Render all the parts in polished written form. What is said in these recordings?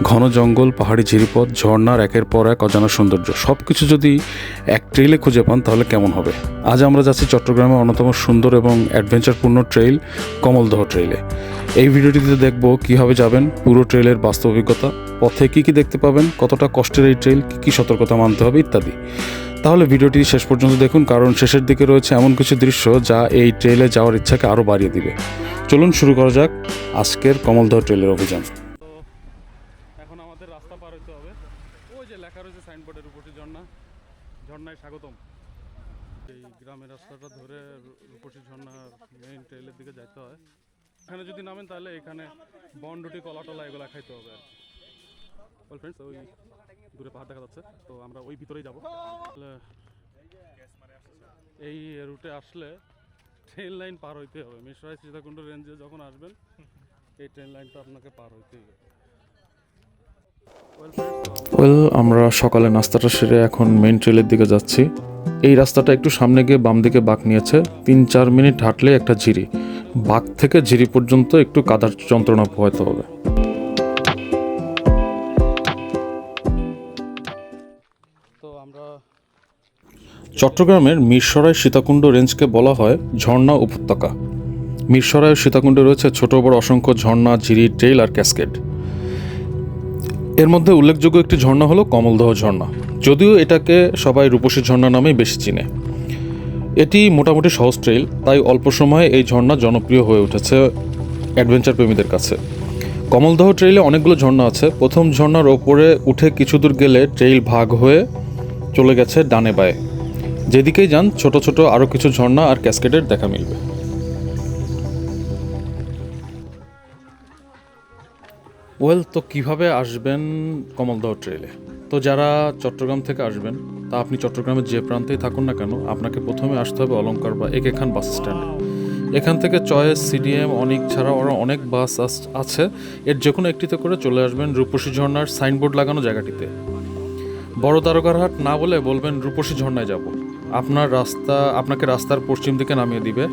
ঘন জঙ্গল, পাহাড়ি ঝিরিপথ, ঝর্ণার একের পর এক অজানা সৌন্দর্য সব কিছু যদি এক ট্রেইলে খুঁজে পান তাহলে কেমন হবে। আজ আমরা যাচ্ছি চট্টগ্রামের অন্যতম সুন্দর এবং অ্যাডভেঞ্চারপূর্ণ ট্রেইল কমলদহ ট্রেইলে। এই ভিডিওটিতে দেখব কীভাবে যাবেন, পুরো ট্রেইলের বাস্তব অভিজ্ঞতা, পথে কী কী দেখতে পাবেন, কতটা কষ্টের এই ট্রেইল, কী কী সতর্কতা মানতে হবে ইত্যাদি। তাহলে ভিডিওটি শেষ পর্যন্ত দেখুন, কারণ শেষের দিকে রয়েছে এমন কিছু দৃশ্য যা এই ট্রেইলে যাওয়ার ইচ্ছাকে আরও বাড়িয়ে দিবে। চলুন শুরু করা যাক আজকের কমলদহ ট্রেইলের অভিযান। এখন আমাদের রাস্তা পার হইতে হবে। ওই যে লেখা রয়েছে সাইনবোর্ডের উপরে ঝর্ণায় স্বাগতম। এই গ্রামের রাস্তাটা ধরে রূপসী ঝর্ণার মেইন ট্রেইলের দিকে যাইতে হয়। এখানে যদি নামেন তাহলে এখানে বনরুটি, কলাটলা এগুলো খাইতে হবে। ওয়েল ফ্রেন্ডস, ওই দূরে পাহাড় দেখা যাচ্ছে, তো আমরা ওই ভিতরেই যাব। এই রুটে আসলে ট্রেন লাইন পার হইতে হবে। মিরসরাই সীতাকুণ্ড রেঞ্জে যখন আসবেন এই ট্রেন লাইনটা আপনাকে পার হইতেই হবে। আমরা সকালে নাস্তাটা সেরে এখন মেইন ট্রেইলের দিকে যাচ্ছি। এই রাস্তাটা একটু সামনে গিয়ে বাম দিকে বাঁক নিয়েছে। 3-4 মিনিট হাঁটলে একটা ঝিরি, বাঁক থেকে ঝিরি পর্যন্ত একটু কাদার যন্ত্রণা পোহাতে হবে। তো আমরা চট্টগ্রামের মিরসরাই সীতাকুণ্ড রেঞ্জকে বলা হয় ঝর্ণা উপত্যকা। মিরসরাই ও সীতাকুণ্ডে রয়েছে ছোট বড় অসংখ্য ঝর্ণা, ঝিরি, ট্রেইল আর ক্যাসকেড। এর মধ্যে উল্লেখযোগ্য একটি ঝর্ণা হলো কমলদহ ঝর্ণা, যদিও এটাকে সবাই রূপসী ঝর্ণা নামেই বেশি চিনে। এটি মোটামুটি সহজ ট্রেইল, তাই অল্প সময়ে এই ঝর্ণা জনপ্রিয় হয়ে উঠেছে অ্যাডভেঞ্চার প্রেমীদের কাছে। কমলদহ ট্রেইলে অনেকগুলো ঝর্ণা আছে। প্রথম ঝর্ণার ওপরে উঠে কিছু দূর গেলে ট্রেইল ভাগ হয়ে চলে গেছে ডানে বায়ে। যেদিকেই যান ছোট ছোট আরও কিছু ঝর্ণা আর ক্যাসকেডের দেখা মিলবে। তো কীভাবে আসবেন কমলদহ ট্রেইলে? তো যারা চট্টগ্রাম থেকে আসবেন, তা আপনি চট্টগ্রামের যে প্রান্তেই থাকুন না কেন, আপনাকে প্রথমে আসতে হবে অলঙ্কার বা একে খান বাস স্ট্যান্ডে। এখান থেকে চয়েস, সিডিএম, অনেক ছাড়াও আরও অনেক বাস আছে। এর যে কোনো একটিতে করে চলে আসবেন রূপসী ঝর্ণার সাইনবোর্ড লাগানো জায়গাটিতে। বড় দ্বারকারহাট না বলে বলবেন রূপসী ঝর্ণায় যাব। আপনাকে রাস্তার পশ্চিম দিকে নামিয়ে দিবে।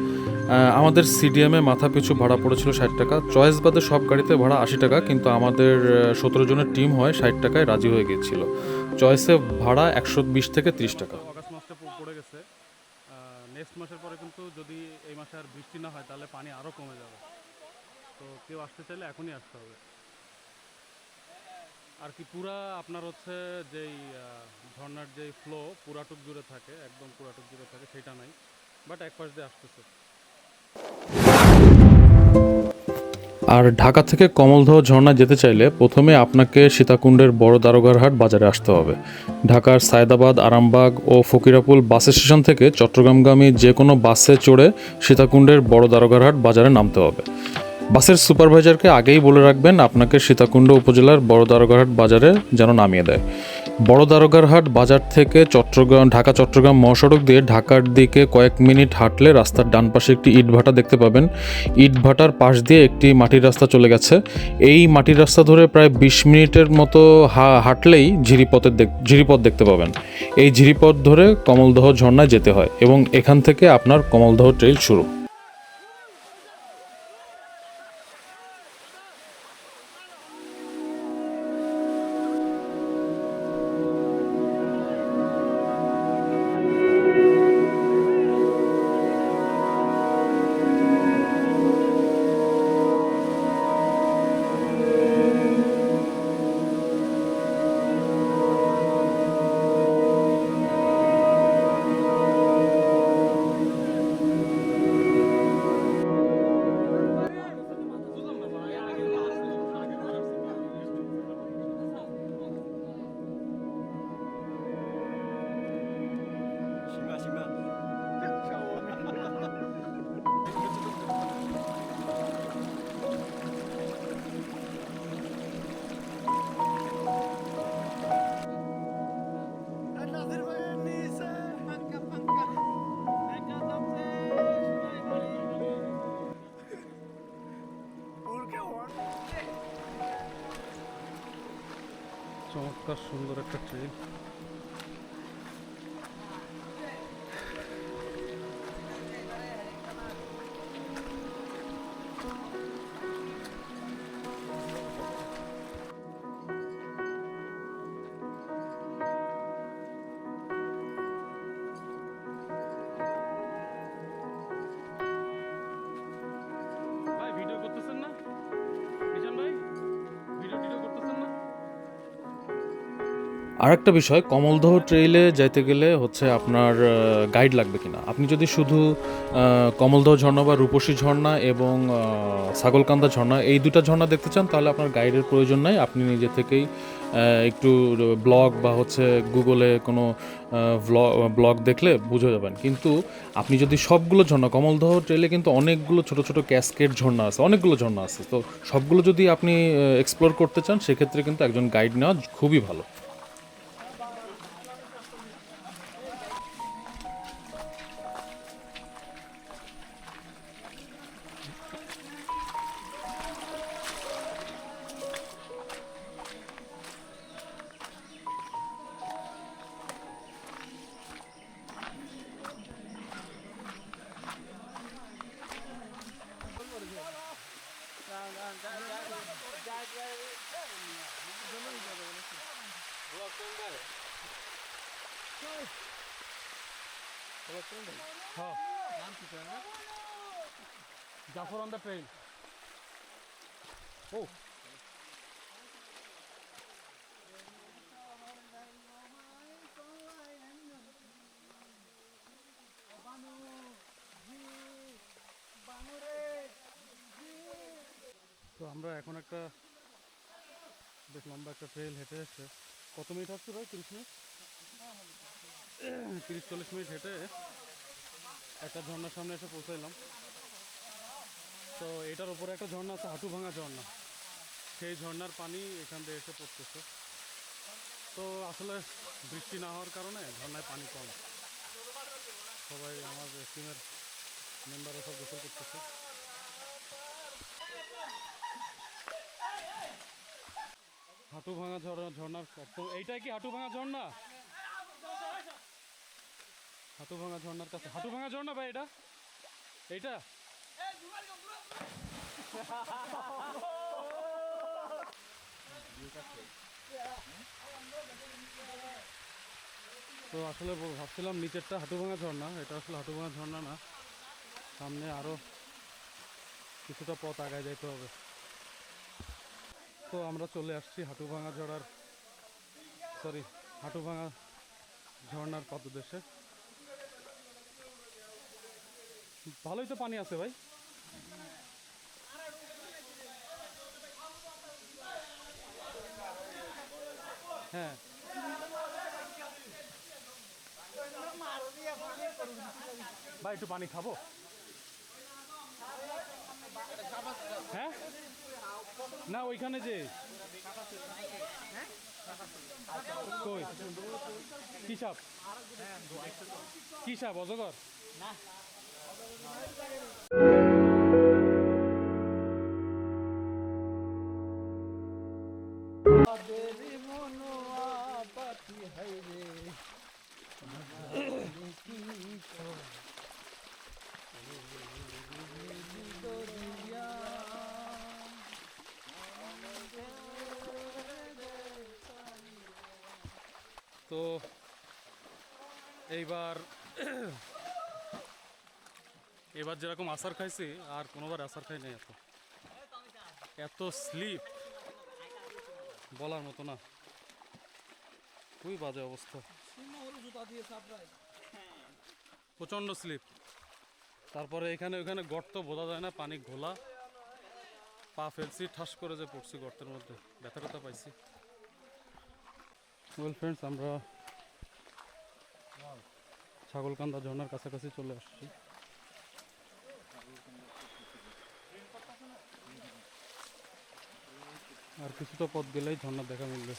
আমাদের সিডিএমে মাথা পিছু ভাড়া পড়েছিল 60 টাকা। চয়েস বাদে সব গাড়িতে ভাড়া 80 টাকা, কিন্তু আমাদের 17 জনের টিম হয় 60 টাকায় রাজি হয়ে গিয়েছিল। চয়েসে ভাড়া 120 থেকে 30 টাকা। অগাস্ট মাসটা পড়ে গেছে। নেক্সট মাসের পরে কিন্তু যদি এই মাসে আর বৃষ্টি না হয় তাহলে পানি আরও কমে যাবে। তো কেউ আসতে চাইলে এখনই আসতে হবে। আর কি পুরা আপনার হচ্ছে যেই ঝর্ণার যেই ফ্লো পুরাটুক জুড়ে থাকে, একদম পুরাটুক জুড়ে থাকে সেটা নাই, বাট এক পাশ দিয়ে আসতেছে। আর ঢাকা থেকে কমলদহ ঝর্ণা যেতে চাইলে প্রথমে আপনাকে সীতাকুণ্ডের বড় দারোগারহাট বাজারে আসতে হবে। ঢাকার সায়দাবাদ, আরামবাগ ও ফকিরাপুল বাস স্টেশন থেকে চট্টগ্রামগামী যে কোনো বাসে চড়ে সীতাকুণ্ডের বড় দারোগারহাট বাজারে নামতে হবে। বাসের সুপারভাইজারকে আগেই বলে রাখবেন আপনাকে সীতাকুণ্ড উপজেলার বড় দারোগারহাট বাজারে যেন নামিয়ে দেয়। বড় দারোগারহাট বাজার থেকে ঢাকা চট্টগ্রাম মহাসড়ক দিয়ে ঢাকার দিকে কয়েক মিনিট হাঁটলে রাস্তার ডান পাশে একটি ইটভাটা দেখতে পাবেন। ইটভাটার পাশ দিয়ে একটি মাটির রাস্তা চলে গেছে। এই মাটির রাস্তা ধরে প্রায় 20 মিনিটের মতো হাঁটলেই ঝিরিপথ দেখতে পাবেন। এই ঝিরিপথ ধরে কমলদহ ঝর্ণায় যেতে হয় এবং এখান থেকে আপনার কমলদহ ট্রেইল শুরু। চমৎকার সুন্দর একটা ট্রেন। আর একটা বিষয়, কমলদহ ট্রেইলে যাইতে গেলে হচ্ছে আপনার গাইড লাগবে কিনা। আপনি যদি শুধু কমলদহ ঝর্ণা বা রূপসী ঝর্ণা এবং ছাগলকান্দা ঝর্ণা এই দুটা ঝর্ণা দেখতে চান, তাহলে আপনার গাইডের প্রয়োজন নাই। আপনি নিজে থেকেই একটু ব্লগ বা হচ্ছে গুগলে কোনো ব্লগ দেখলে বুঝে যাবেন। কিন্তু আপনি যদি সবগুলো ঝর্ণা, কমলদহ ট্রেইলে কিন্তু অনেকগুলো ছোট ছোট ক্যাসকেড ঝর্ণা আছে, অনেকগুলো ঝর্ণা আছে, তো সবগুলো যদি আপনি এক্সপ্লোর করতে চান সেক্ষেত্রে কিন্তু একজন গাইড নেওয়া খুবই ভালো। Jafar on the train. Oh. তো আমরা এখন একটা বেশ লম্বা একটা ট্রেল হেঁটে এসে, কত মিনিট হচ্ছে ভাই? 30 মিনিট, 30-40 মিনিট হেঁটে একটা ঝর্ণার সামনে এসে পৌঁছাইলাম। তো এটার উপরে একটা ঝর্ণা আছে, হাঁটুভাঙা ঝর্ণা। সেই ঝর্ণার পানি এখান থেকে এসে পড়তেছে। তো আসলে বৃষ্টি না হওয়ার কারণে ঝর্ণায় পানি কম। সবাই আমার টিমের মেম্বাররা সব গোসল করতেছে। হাঁটুভাঙা ঝর্ণার তো এইটাই কি হাঁটুভাঙা ঝর্ণা? হাঁটুভাঙা ঝর্ণার কাছে হাঁটুভাঙা ঝর্ণা ভাই, এটা এইটা তো আসলে ভাবছিলাম নিচেরটা হাঁটুভাঙা ঝর্ণা, এটা আসলে হাঁটুভাঙা ঝর্ণা না। সামনে আরো কিছুটা পথ আগায় যেতে হবে। তো আমরা চলে আসছি হাঁটুভাঙা ঝর্ণার পাদদেশে। ভালোই তো পানি আছে ভাই। হ্যাঁ, ভাই একটু পানি খাবো? হ্যাঁ, না ওইখানে যে কই কি সাপ? কি সাপ? অজগর? তো এবার যেরকম আসার খাইছি আর কোনোবার আসার খাই নাই। এত স্লিপ বলার মতো না, খুবই বাজে অবস্থা, প্রচণ্ড স্লিপ। তারপরে এখানে ওখানে গর্ত বোঝা যায় না, পানি ঘোলা, পা ফেলছি, ঠাস করে যে পড়ছি গর্তের মধ্যে, ব্যথা ট্যাথা পাইছি। ওয়েল ফ্রেন্ডস, আমরা ছাগলকান্দা ঝর্ণার কাছাকাছি চলে আসছি। আর কিছুটা পথ গেলেই ঝর্ণা দেখা মিলবে।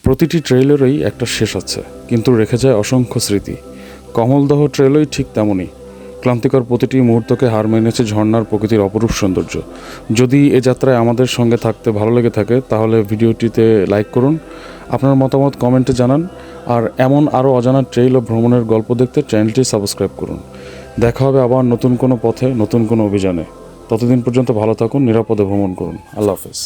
প্রতিটি ট্রেইলেরই একটা শেষ আছে, কিন্তু রেখে যায় অসংখ্য স্মৃতি। কমলদহ ট্রেলই ঠিক তেমনই। ক্লান্তিকর প্রতিটি মুহূর্তকে হার মেনেছে ঝর্ণার প্রকৃতির অপরূপ সৌন্দর্য। যদি এ যাত্রায় আমাদের সঙ্গে থাকতে ভালো লেগে থাকে তাহলে ভিডিওটিতে লাইক করুন, আপনার মতামত কমেন্টে জানান, আর এমন আরও অজানা ট্রেইল ও ভ্রমণের গল্প দেখতে চ্যানেলটি সাবস্ক্রাইব করুন। দেখা হবে আবার নতুন কোনো পথে, নতুন কোনো অভিযানে। ততদিন পর্যন্ত ভালো থাকুন, নিরাপদে ভ্রমণ করুন। আল্লাহ হাফেজ।